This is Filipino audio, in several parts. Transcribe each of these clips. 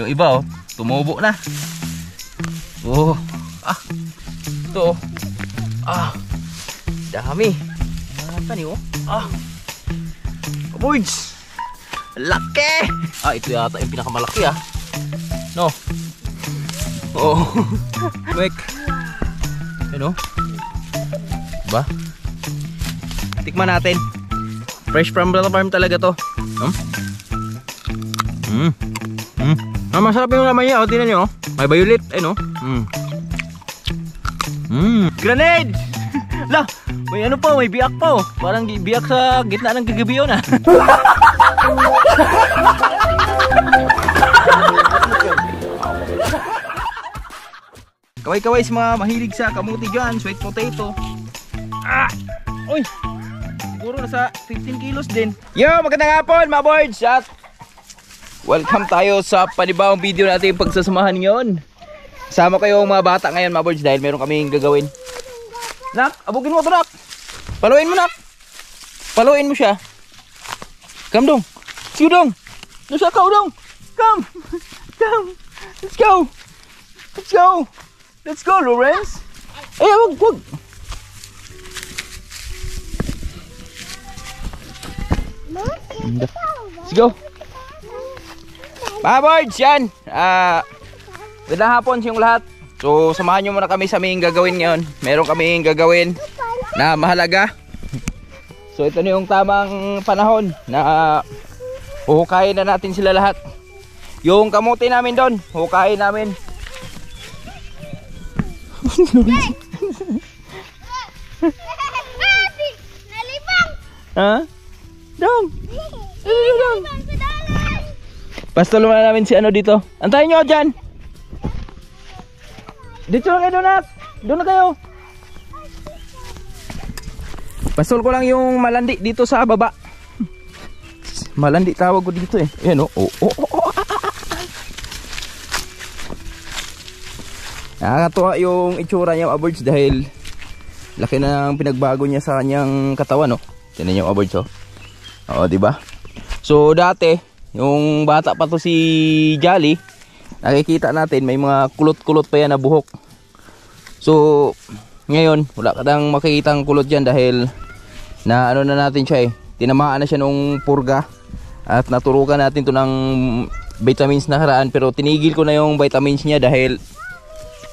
Yung iba oh, tumubo na. Oh, ito oh. Dami. Mata ni oh. Boys. Laki. Ito yata yung pinakamalaki no. Oh. Quick. Ano? Ba? Tikman natin. Fresh from the farm talaga to. Masarap yung laman niya. Tingnan nyo. May violet. Ayun Grenade! Lah, may ano pa, may biyak pa oh. Parang biyak sa gitna ng gagabi yun Kaway-kaway sa mga mahilig sa kamuti dyan, sweet potato. Uy! Siguro nasa 15 kilos din. Yo, magandang hapon mga boards at welcome tayo sa panibawang video natin pagsasamahan ngayon. Sama kayo mga bata ngayon mga boards dahil meron kaming gagawin. Nak, abugin mo ito nak. Paluin mo nak. Paluin mo siya. Come dong. Sige dong. Nasa ka dong. Come. Come. Let's go. Let's go. Let's go Lawrence. Wag. Let's go. Mga boards yan. Magandang hapon sa inyong lahat. So samahan nyo muna kami sa aming gagawin ngayon. Meron kaming gagawin na mahalaga. So ito na yung tamang panahon na huhukayin na natin sila lahat. Yung kamuti namin doon, huhukayin namin. Ha? Dong. Dong. Pastol muna namin si ano dito. Antayin nyo dyan. Dito lang kayo nak. Doon na kayo. Pastol ko lang yung malandi dito sa baba. Malandi tawag ko dito eh. Ayan oh. Nakakatuwa yung itsura niya aboards dahil laki na ng pinagbago niya sa kanyang katawan oh. Tingnan niyo aboards oh. Oo, di ba? So dati yung bata pa to si Jolly, nakikita natin may mga kulot-kulot pa yan na buhok. So ngayon wala ka nang makikitang kulot dyan dahil na ano na natin siya eh. Tinamaan na siya nung purga at naturukan natin to ng vitamins na nakaraan, pero tinigil ko na yung vitamins niya dahil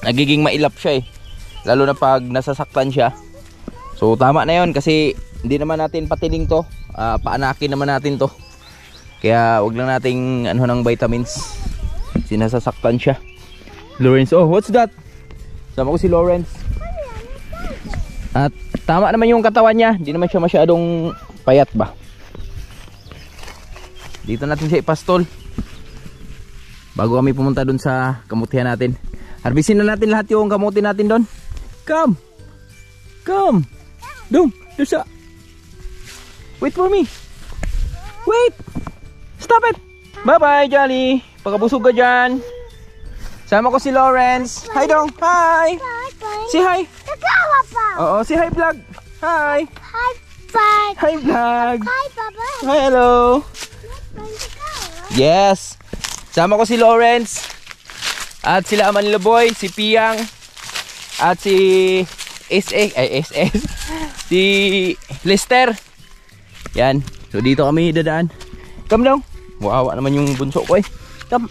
nagiging mailap siya eh, lalo na pag nasasaktan siya. So tama na yun kasi hindi naman natin patiling to, paanakin naman natin to. Kaya wag lang nating ano ng vitamins, sinasasaktan siya. Lawrence, oh what's that? Sama ko si Lawrence. At tama naman yung katawan niya, hindi naman siya masyadong payat ba. Dito natin siya ipastol bago kami pumunta dun sa kamutihan natin. Harbisin na natin lahat yung kamuti natin doon. Come. Come. Dong, doon. Wait for me. Wait. Stop it. Bye-bye, Jolly. Pagkabusog ka dyan. Sama ko si Lawrence. Hi, Dong. Hi. Say hi. Oo, say hi, vlog. Hi. Hi, vlog. Hi, vlog. Hi, Papa. Hi, hello. Yes. Sama ko si Lawrence. At sila Manila Boy, si Piang. At si SS. Si Lester. Yan. So dito kami dadaan. Come dong. Wawa naman yung bunso ko eh. Come.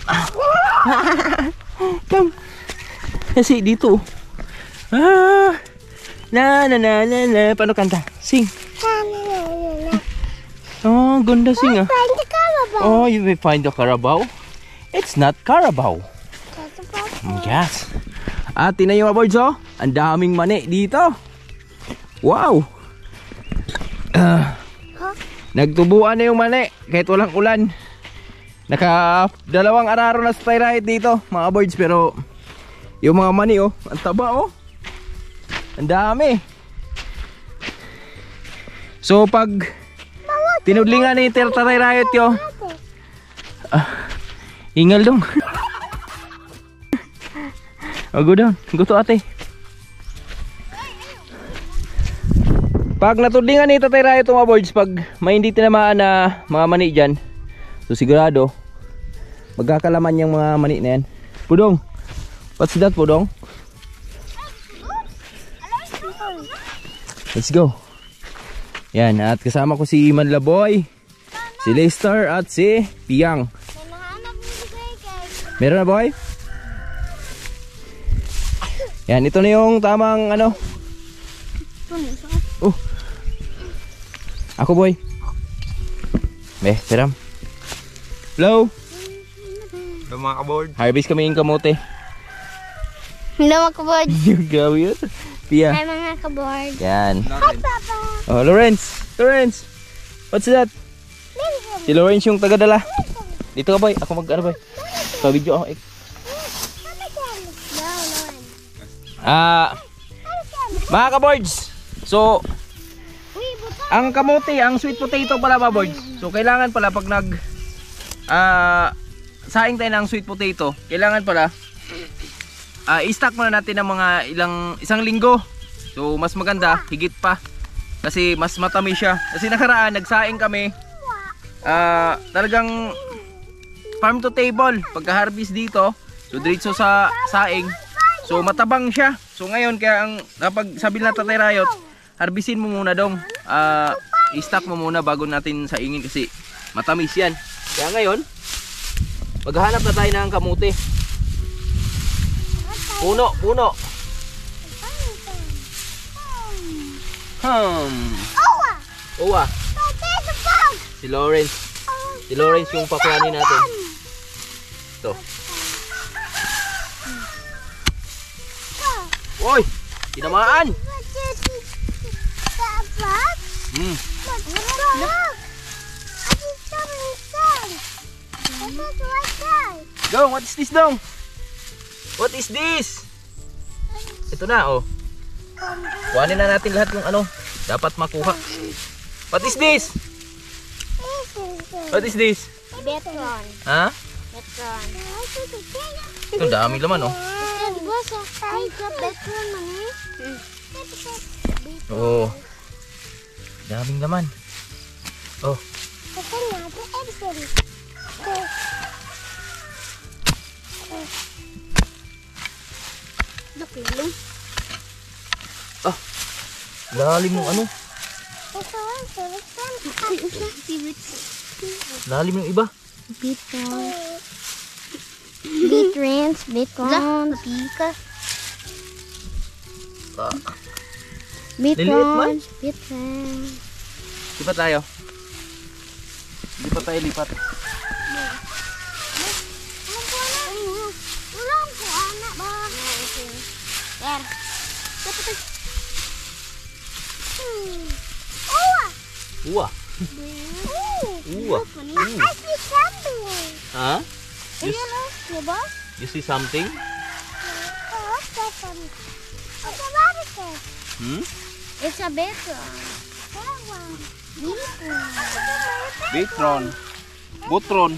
Come. Kasi dito. Na. Paano kanta? Sing. Oh, ganda sing ah. Find the Carabao. Oh, you may find the Carabao. It's not Carabao. Yes. At tingnan nyo mga boards oh. Ang daming mani dito. Wow. Nagtubuan na yung mani kahit walang ulan. Naka dalawang araro na sa riot dito mga boards, pero yung mga mani oh, ang taba oh. Ang dami. So pag tinudlingan ni Tertaray riot yo, ingal dong. Go down, go to ate. Pag natudlingan ni Tatay Rayo itong mga boards, pag may hindi tinamaan na mga mani dyan, so sigurado Magkakalaman yung mga mani na yan. Pudong. What's that, Pudong? Let's go. Yan, at kasama ko si Manlaboy, si Lester at si Piang. Meron na, boy? Yan, ito na yung tamang ano. Ako, boy. Tiram. Hello. Hello mga kaboard. Harvest kami yung kamote. Hello mga kabord. Gawi yun. Pia. Hi mga kabord. Yan. Hi Papa. Oh, Lawrence. What's that? Si Lawrence yung tagadala. Dito ka, boy. Ako mag-ano, boy. So, video ako. Mga kaboards. So, ang kamote, ang sweet potato pala, mga boards. So, kailangan pala pag saing tayo ng sweet potato, kailangan pala i-stock muna natin ng mga isang linggo. So mas maganda, higit pa, kasi mas matamis siya. Kasi nakaraan nagsaing kami, talagang farm to table pagka-harvest dito. So diretso sa saing, so matabang siya. So ngayon kaya kapag sabi na Tatay Rayot, harvestin mo muna dong, i-stock mo muna bago natin saingin kasi matamis yan. Kaya ngayon maghahanap na tayo ng kamote. Puno. Owa. Si Lawrence. Si Lawrence yung pakuhanin natin. Ito. Oy! Tinamaan! Dong, what is this, Dong? What is this? Ito na, oh. Kuhanin na natin lahat ng ano dapat makuha. What is this? What is this? Betron. Ha? Betron. Ito, dami laman, oh. Oh. Daming laman. Oh. Lalim yung ano. Lalim yung iba. Betron. Beetrons. Pika. Liliit man? Beetrons. Lipat tayo. Lipat tayo, lipat. Uwa. I see something. Huh? You see something? It's a Betron. Betron. Botron.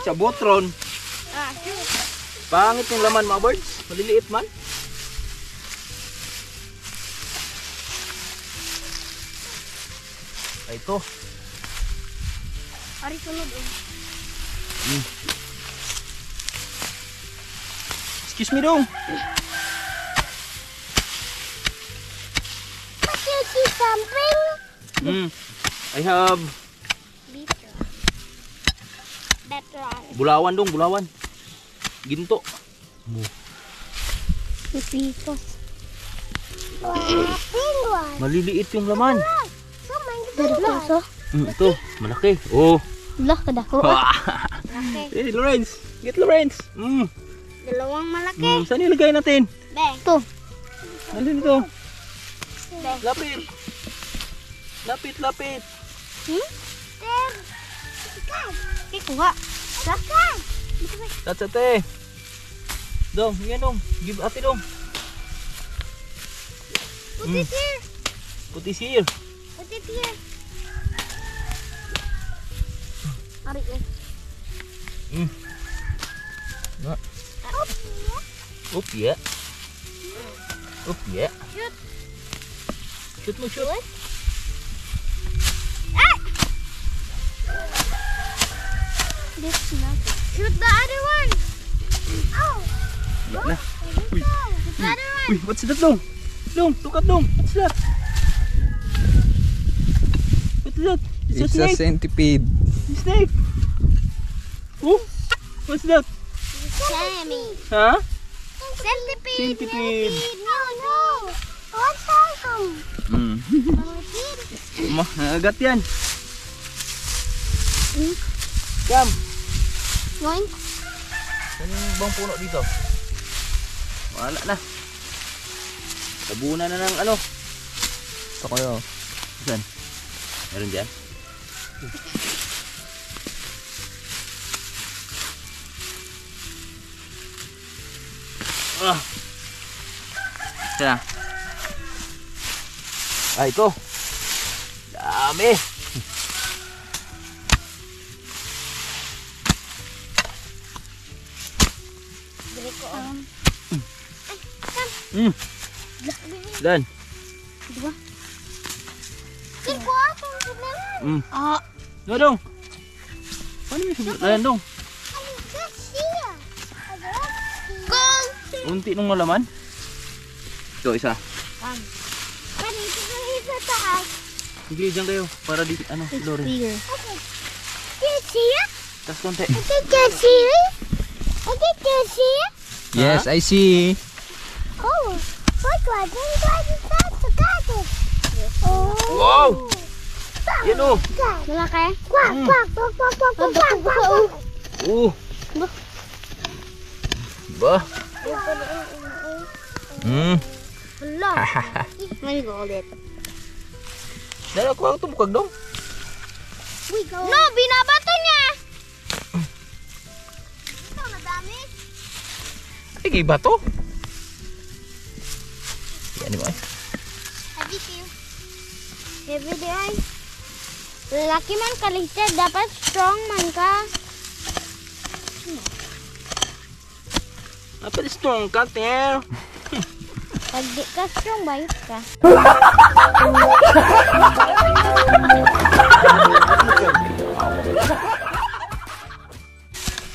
Sa botron. Pangit yung laman, mga birds. Maliliit man. Ay, ito. Ari sunod eh. Excuse me, dong. But you see something? I have Betron. bulawan, dong, bulawan. Ginto. Pipikos. Maliliit yung laman. Dito. Ito, malaki. Oh. Lah kadako. Hey, Lawrence. Get Lawrence. Dalawang malaki. Saan ilagay natin? Ito. Alin ito? Lapit. Lapit. Kuha. That's ate. Dong, yan dong. Give ate dong. Put it here. Put this here. Put it here. Ari eh. Oop, yeah. Oop, yeah. Shoot. Shoot mo, shoot. This is not. Shoot the other one. Oh. Wala na. Uy. The other one. Uy, what's that, Dong? Dong, look at Dong. What's that? What's that? It's a snake. centipede. Snake. Oh, what's that? Sammy. Huh? Centipede. Centipede. No, no. What's that? Hmm. Nagagat yan. Kam. Moink. Saan yung bang puno dito? Wala na. Tabunan na ng ano. Ito kayo. Saan? Meron dyan? Ah. Saan na? Ah, ito. Dami. Dan. Dua. Ikaw ako. Ah. Dong. Ano yung sabi? Dan, Dong. Gold. Unti nung malaman. Ito, isa. Kanito na isa taas. Sige, dyan kayo. Para di, ano, Lori. Okay. Do you see it? Tas konti. Did you see it? Did you see it? Yes, I see. Oh. What was it? Oh. Wow! Yan o. Malaki? Quack, quack, quack, quack, quack, quack, quack. Ba? Hello. May go ulit. Dan, ako ang tumukag, Dong. No, binabato niya. Ito, madami. Ay, kay bato. Yan mo ay. Happy kayo. Every day ay. Lalaki man kalister, dapat strong man ka. Apa di strong ka, Ter? Pag di ka strong, bayot ka.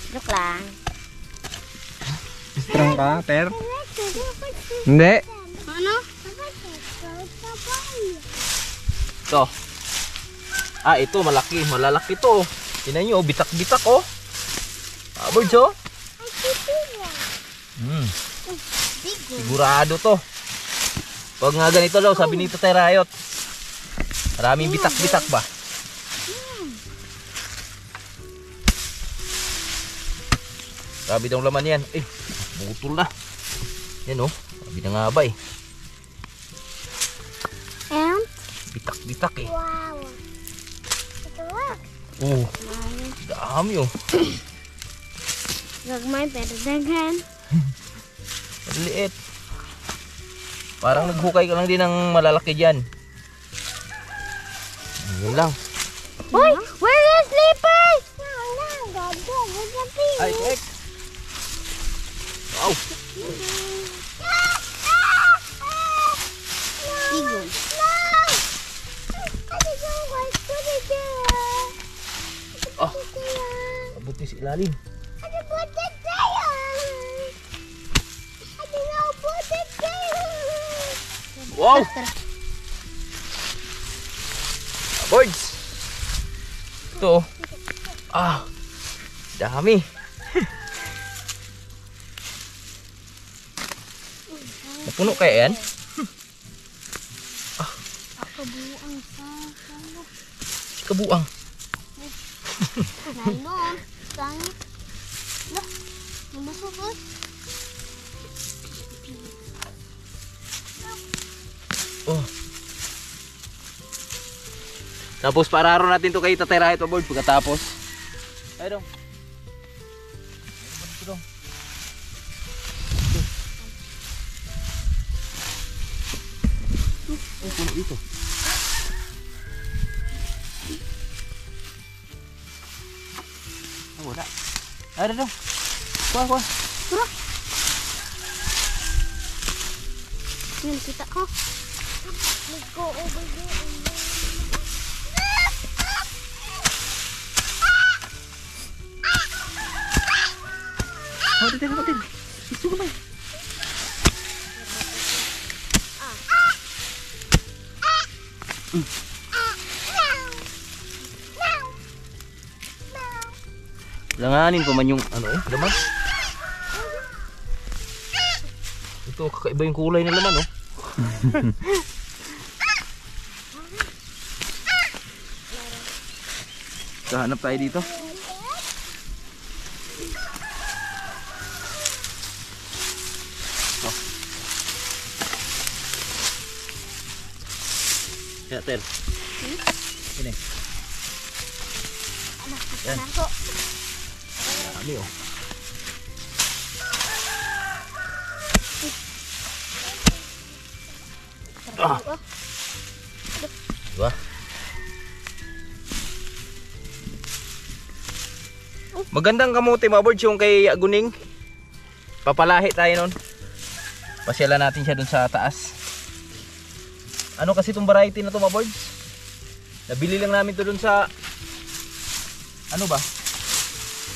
Joke lang. Strong ka, Ter? Hindi. Ano? Ito. Ah, ito malaki, malalaki to. Tingnan niyo, bitak-bitak oh. Birds oh. Sigurado to. Pag nga ganito daw, sabi nito Terayot. Maraming bitak-bitak ba? Grabe daw laman yan. Eh, butol na. Yan oh. Sabi na nga ba eh. And? Bitak-bitak eh. Wow. Ito look. Oh, dami oh. Gagmay pero daghan. Maliit. Parang naghukay ka lang din ng malalaki dyan. Yun lang. Boy, where is slippers? Ay, tek. Wow. Eagle. Ah, abuti si ilalim. Wow. Birds. Ito. Ah, dami. Napuno kaya yan? Ah. Si kabuang. Nandun. Saan? Look. Lumusubos. Oh. Tapos pararo natin to kay Tatay Rahit Bird pagkatapos. Ay dong. Ito dong. Oh, puno dito. Oh, wala. Ay dong. Kuha, kuha. Bro. Yan, kita ko. Let's go over there. Oh, dito natin. Ito naman. Langanin pa man yung ano laman. Ito kakaiba yung kulay ng laman Kahanap tayo dito. Ya, Ter. Ini. Yan. Dami Diba? Magandang kamote mga birds yung kay Aguning. Papalahi tayo nun. Pasyalan natin siya dun sa taas. Ano kasi itong variety na to mga birds? Nabili lang namin to dun sa ano ba?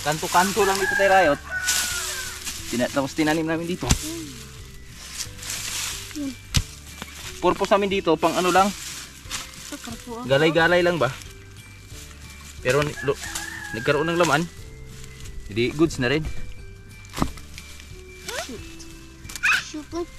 Kanto-kanto lang dito tayo Rayot. Tapos tinanim namin dito. Purpose namin dito pang ano lang. Galay-galay lang ba? Pero nagkaroon ng laman. Hindi goods na rin. Shoot.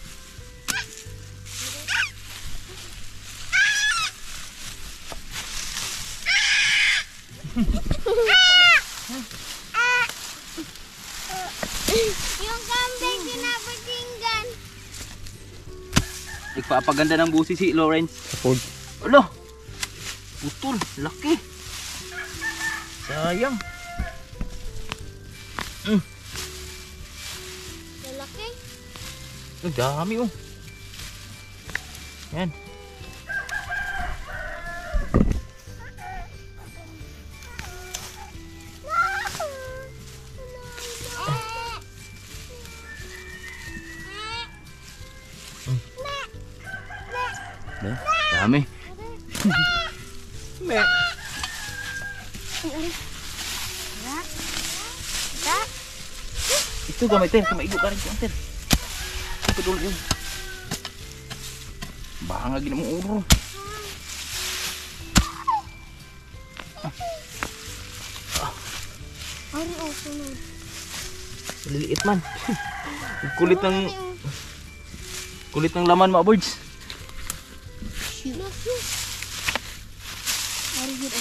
Yung kambing pinapatinggan. Nagpapaganda ng busi si Lawrence. Support. Alo! Putol, laki. Sayang. Lalaki. Ang dami Yan. Dami. Me. Itu gamay Ter, kamaigo ka rin ko Ter. Ito dulu yun. Baka gina mong ulo. Ari sunod. Liliit man. Kulit ng laman mga birds. Ari gid.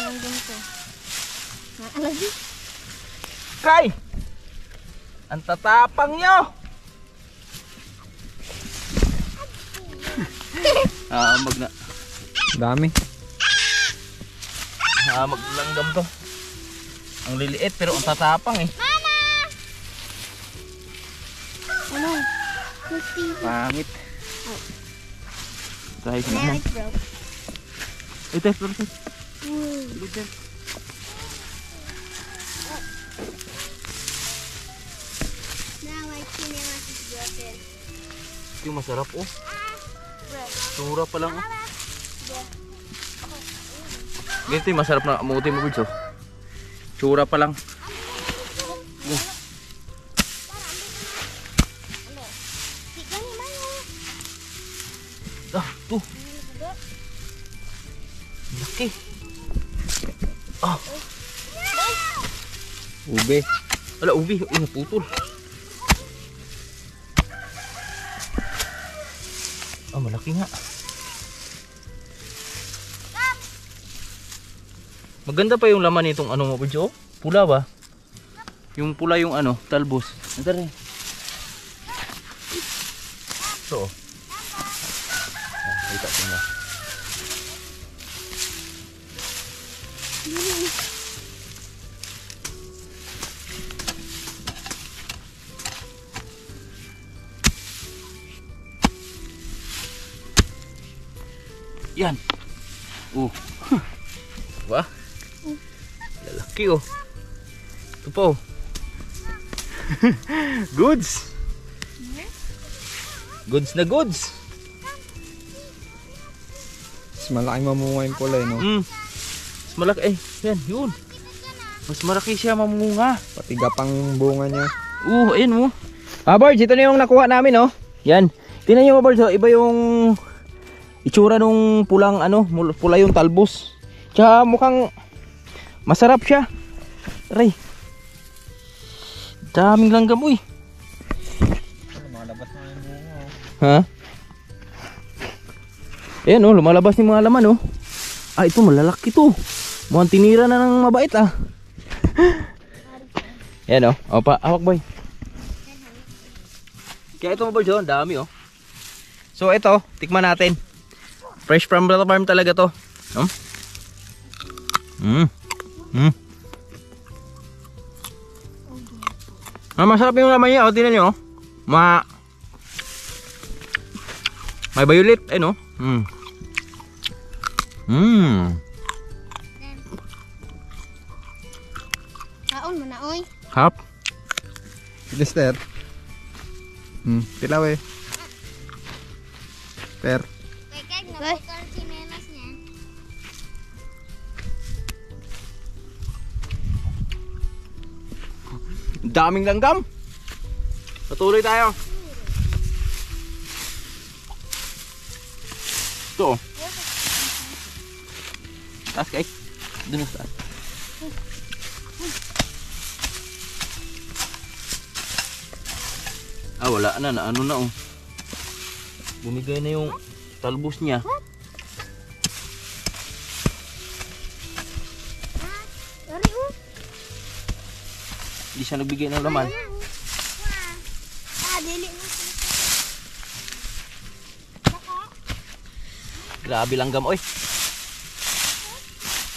Ang ganito. Lagi. Kay! Ang tatapang nyo! Magna. Dami. Maglanggam to. Ang liliit pero ang tatapang Mama! Ano? Pangit. Kahit na. Now it's broke. Ito. Now my cinemas is broken. Ito yung masarap Broke. Tura pa lang Ganito yung masarap na kamote mo birds Tsura pa lang. Tuh. Laki. Ube. Ala, ubi. Naputol. Malaki nga. Maganda pa yung laman nitong ano mo, Budyo. Pula ba? Yung pula yung ano, talbos. Ito rin. So. Kita ko na. Yan. Wah. Lalaki Ito po. Goods. Goods na goods. Mas malaking mamunga yung kulay, no? Mas malaki. Yan, yun. Mas malaki siya mamunga. Pati gapang bunga niya. Ayun mo. Birds, ito na yung nakuha namin, oh. Yan. Tingnan nyo, Birds, oh. Iba yung itsura nung pulang, pula yung talbos. Tsaka mukhang masarap siya. Aray. Daming langgam, uy. Lumalabas na yung bunga. Ha? Ayan, oh. Lumalabas yung mga laman, oh. Ito, malalaki to. Mukhang tinira na ng mabait, ah. Ayan, oh. Opa, hawak, boy. Kaya ito, Birds, oh. Dami, oh. So, ito. Tikman natin. Fresh from the farm talaga to. Masarap yung laman niya, oh. Tingnan nyo, oh. May violet, no? Kaon mo na, oy. Hap. Lister. Pilaw eh. Per. Kaya nabukal si Menas niya. Daming langgam. Patuloy tayo. Ito. Taas kay. Doon sa taas. Wala na. Ano na, oh. Bumigay na yung talbos niya. Dari, oh. Hindi siya nagbigay ng laman. Dili mo. Grabe langgam, oy.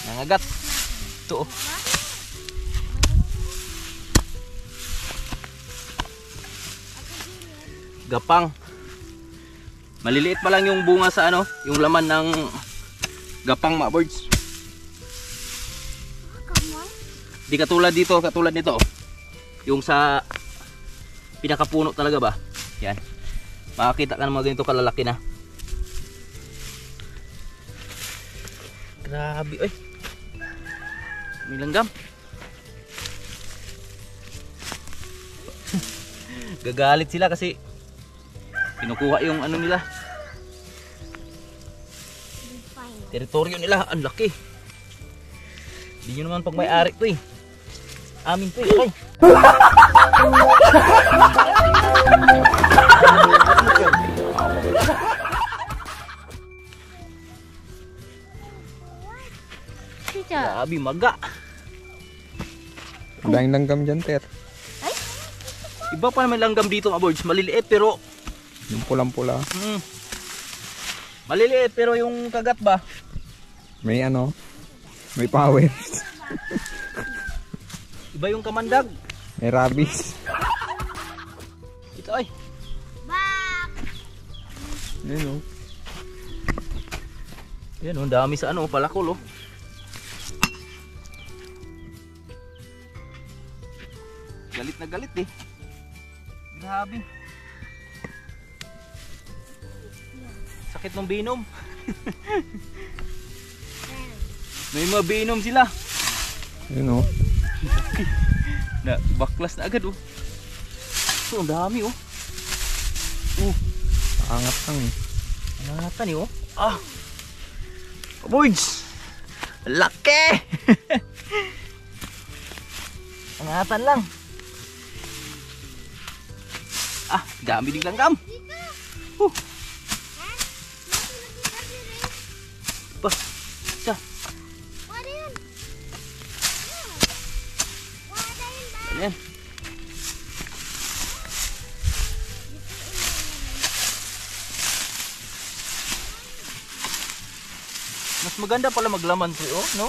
Nangagat. Ito, oh. Gapang. Maliliit pa lang yung bunga sa yung laman ng gapang, mga birds. Di katulad dito, katulad nito, oh. Yung sa pinakapuno talaga ba? Yan. Makakita ka ng mga ganito kalalaki na. Grabe, oy. May langgam. Gagalit sila kasi kinukuha yung nila. Teritoryo nila, ang laki. Hindi nyo naman pag may-ari to, eh. Amin to, eh. Okay. Grabe, maga. Daming langgam dyan, Ter. Iba pa naman langgam dito, mga birds. Maliliit pero Yung pulang-pula. maliliit pero yung kagat ba? May may power. Iba yung kamandag. May rabies. Ito ay. Yun, oh. Yan, oh, dami sa palakol, oh. Galit na galit, eh. Grabe. Sakit ng binom. May mga binom sila. Yun, oh. Baklas na agad, oh. So, ang dami, oh. Angat lang, eh. Angatan, eh, oh. Boys! Laki! Angatan lang. Dami din langgam. Isa. Ayan. Mas maganda pala maglaman to, oh, no?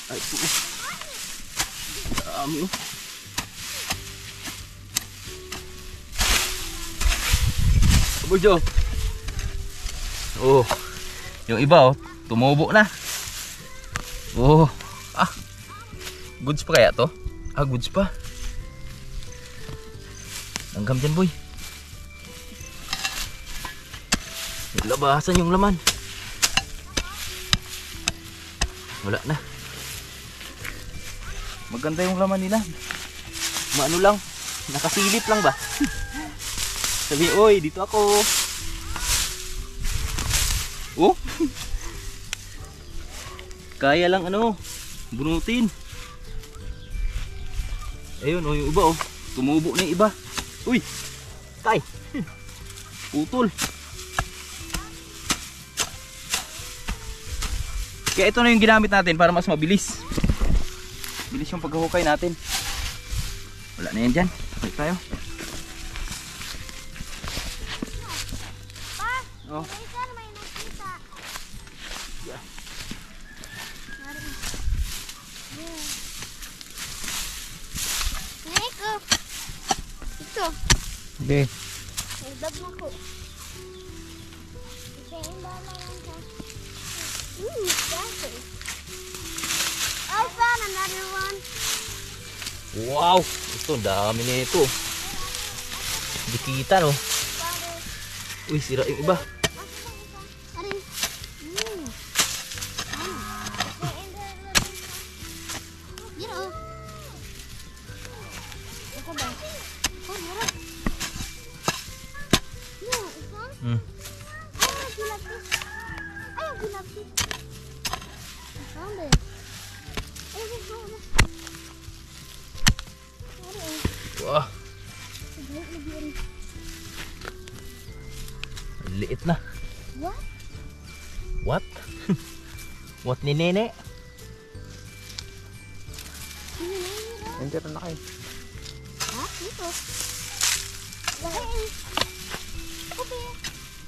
Ay, ito, oh. Dami, oh. Burjo. Oh. Yung iba, oh, tumubo na. Oh. Goods pa kaya to? Goods pa. Langgam dyan, boy. Labasan yung laman. Wala na. Maganda yung laman nila. Maano lang, nakasilip lang ba? Sabi, oy, dito ako. Oh. Kaya lang ano, bunutin. Ayun, oh, yung iba oh. Tumubo na yung iba. Uy. Tay. Putol. Kaya ito na yung ginamit natin para mas mabilis. Bilis yung paghahukay natin. Wala na yan dyan. Balik tayo. Oh. Sir, may nakita. Yeah. Neko. Ito. Hindi. Nagdag mo ko. Isayin ba lang ka? That's it. I found another one. Wow. Ito, dami na ito. Hindi kita no. Uy, sira yung iba. Arin. Yan o. Ito ba? Oh, meron. Yan, isa. Ay, gilapis. Ay, gilapis. Found it. Ay, found it. Wah, liit na. What? What? What ni Nene? Nandiyan na kayo. Ha? Ito. Dahil. Okay.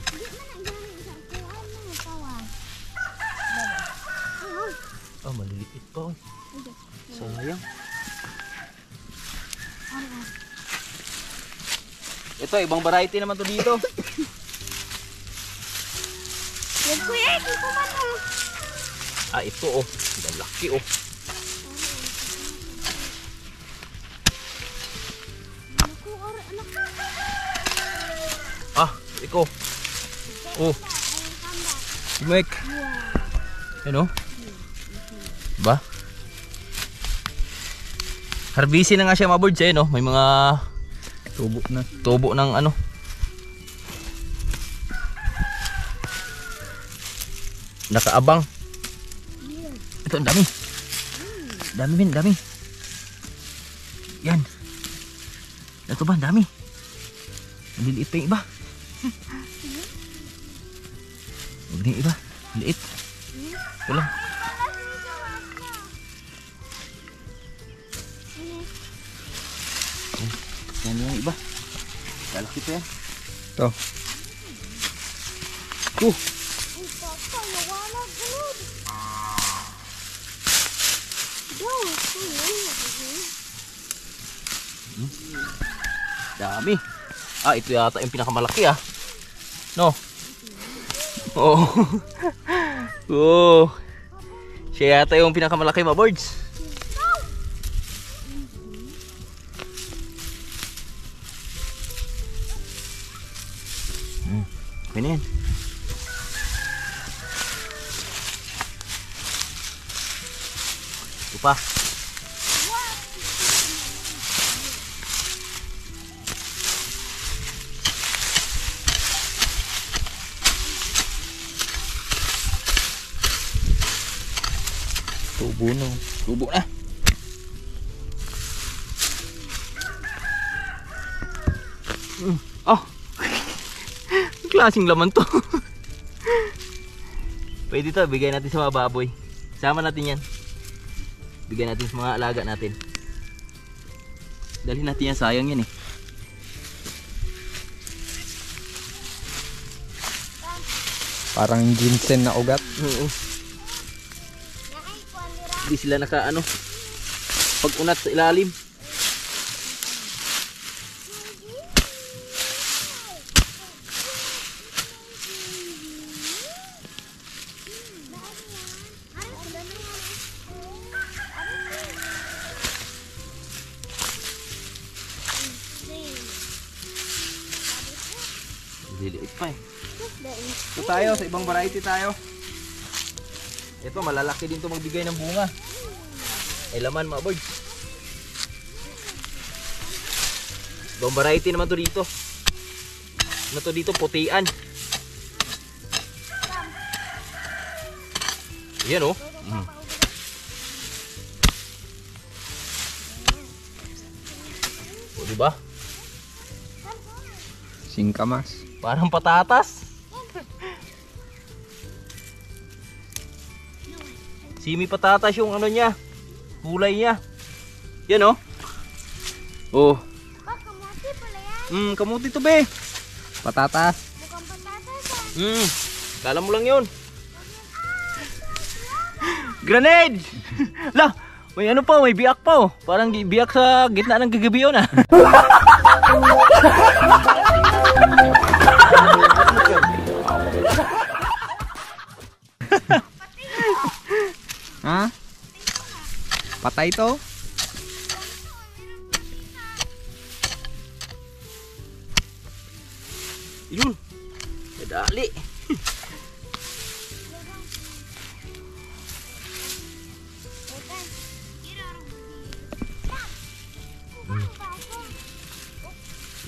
Hindi man ang gamit sa kuhaan mo ng tawag. Ayun. Ah, maliliit pa. Oh. Sayang. Ito, ibang variety naman to dito. Yan kuya, ito man o. Ah, ito oh. Ang laki oh. Naku, anak. Ah, iko. Oh, Ayun, tanda. Mike. Ano? Ba? Harvesting na nga siya mga birds eh, no? May mga Tubo na. tubo ng ano. Nakaabang. Ito, ang dami. Dami min, dami. Yan. Ito ba, ang dami. Maliliit pa yung iba. Huwag na yung iba. Liit. Ito lang. Yan yung iba. Lalaki pa yan. Ito. Oh, Ay, papa, nawala gulod. Go. dami. Ah, ito yata yung pinakamalaki ah. No? Oo. Oh. Siya yata yung pinakamalaki mga birds. Okay na yan. Ito pa. Tubo na. Tubo na. Oh. Ang klaseng laman to. Pwede to, bigay natin sa mga baboy. Sama natin yan. Bigyan natin sa mga alaga natin. Dalhin natin yan, sayang yan eh. Parang ginseng na ugat. Oo. Hindi sila naka ano, pag unat sa ilalim. Liliit pa eh. Ito tayo, sa ibang variety tayo. Ito, malalaki din to magbigay ng bunga. Ay laman mga birds. Ibang variety naman to dito. Ano to dito? Putian. Yan oh. O diba? Singkamas. Parang patatas. Simi patatas yung ano niya. Kulay niya. Yan oh. Oh. Kamuti pala yan. Kamuti to be. Patatas. Mukhang patatas ah. Kala mo lang yun. Grenade! Lah, may ano pa, may biak pa oh. Parang biak sa gitna ng gagabi yun ah. Ha? Patay to? Yun. Dali.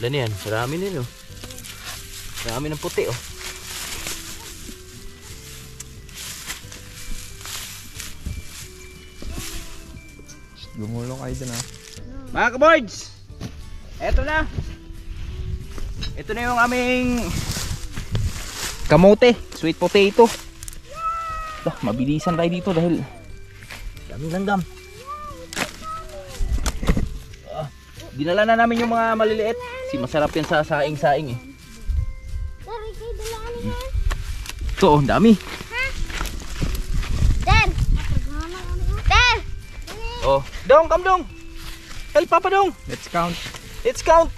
Ilan yan? Marami na yun oh. Marami ng puti oh. Gumulo kayo dun ah. Mga kaboards, eto na. Ito na yung aming kamote, sweet potato. Mabilisan tayo dito dahil daming langgam. Dinala na namin yung mga maliliit. Si masarap yan sa saing-saing eh. Dari kayo dalaan niya. Ito oh, dami. Der! Der! Oh, dong, come dong. Help papa dong. Let's count. Let's count.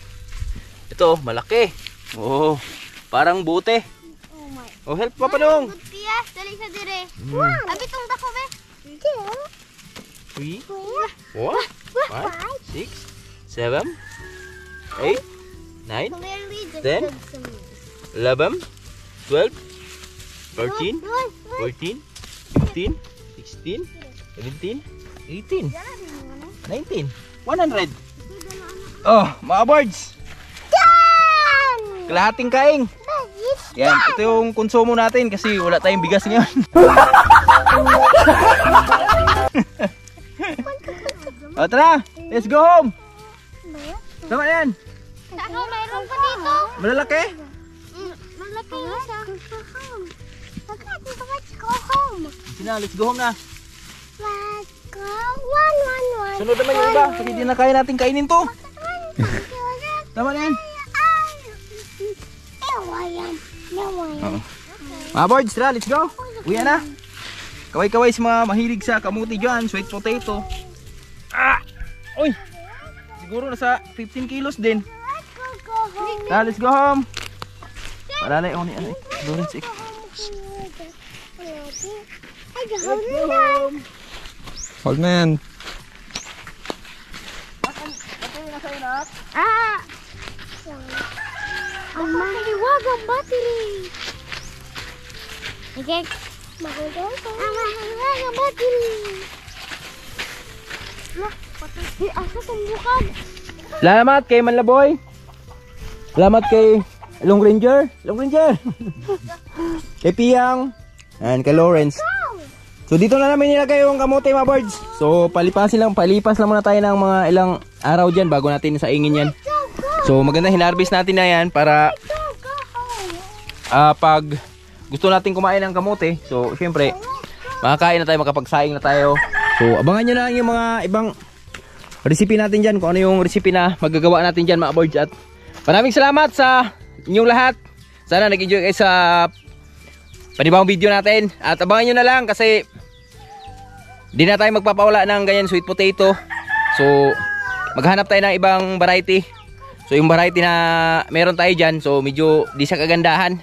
Ito, malaki. Oh, parang bute. Oh my. Oh, help papa dong. Good tiya. Dali sa dire. Wow. Abi tong dako be. 3, 4, 5, 6, 7, 8, 9, Clearly 10, 11, 12, 13, 14, 15, 16, 17, 18, 19, 100. Oh, mga birds. Kalahating kaing. Yan, ito yung konsumo natin kasi wala tayong bigas ngayon. O tara, let's go home. Tama yan. Ako mayroon pa dito. Malalaki. Malaki isa. Let's go home. Sige na, let's go home na. Let's go. One. Sunod naman yung iba kasi di na kaya natin kainin to. Tama na yan. Oo. Mga boards, tara, let's go. Uwi na. Kaway-kaway sa mga mahilig sa kamuti dyan, sweet potato. Uy! Siguro nasa 15 kilos din. Tara, let's go home. Paralay ako ni ano eh. Lawrence eh. Let's go home. Hold na yan. Ang mahiwag ang battery. Okay. Ang mahiwag ang battery. Asa itong bukad? Salamat kay Manlaboy. Salamat kay Long Ranger. Long Ranger. Kay Piyang. And kay Lawrence. So dito na namin nilagay yung kamote mga birds. So palipas lang muna tayo ng mga ilang araw dyan bago natin saingin yan. So maganda hinarvest natin na yan para pag gusto natin kumain ng kamote. So syempre makakain na tayo, makapagsaing na tayo. So abangan nyo na lang yung mga ibang recipe natin dyan. Kung ano yung recipe na magagawa natin dyan mga birds. At maraming salamat sa inyong lahat. Sana nag-enjoy kayo sa panibawang video natin. At abangan nyo na lang kasi di na tayo magpapawala ng ganyan sweet potato. So maghanap tayo ng ibang variety. So yung variety na meron tayo dyan, so medyo di siya kagandahan.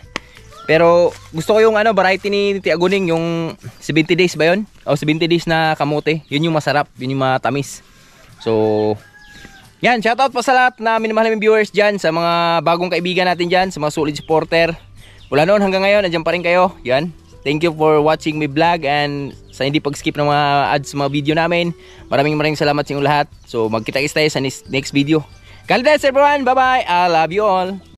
Pero gusto ko yung ano, variety ni Tia Guning, yung 70 days ba yun? O 70 days na kamote. Yun yung masarap, yun yung matamis. So yan, shoutout pa sa lahat na minamahal naming viewers dyan, sa mga bagong kaibigan natin dyan, sa mga solid supporter. Wala noon hanggang ngayon, nandiyan pa rin kayo. Yan, thank you for watching my vlog and sa hindi pag-skip ng mga ads sa mga video namin. Maraming salamat sa inyong lahat. So magkita-kits tayo sa next video. God bless everyone. Bye-bye. I love you all.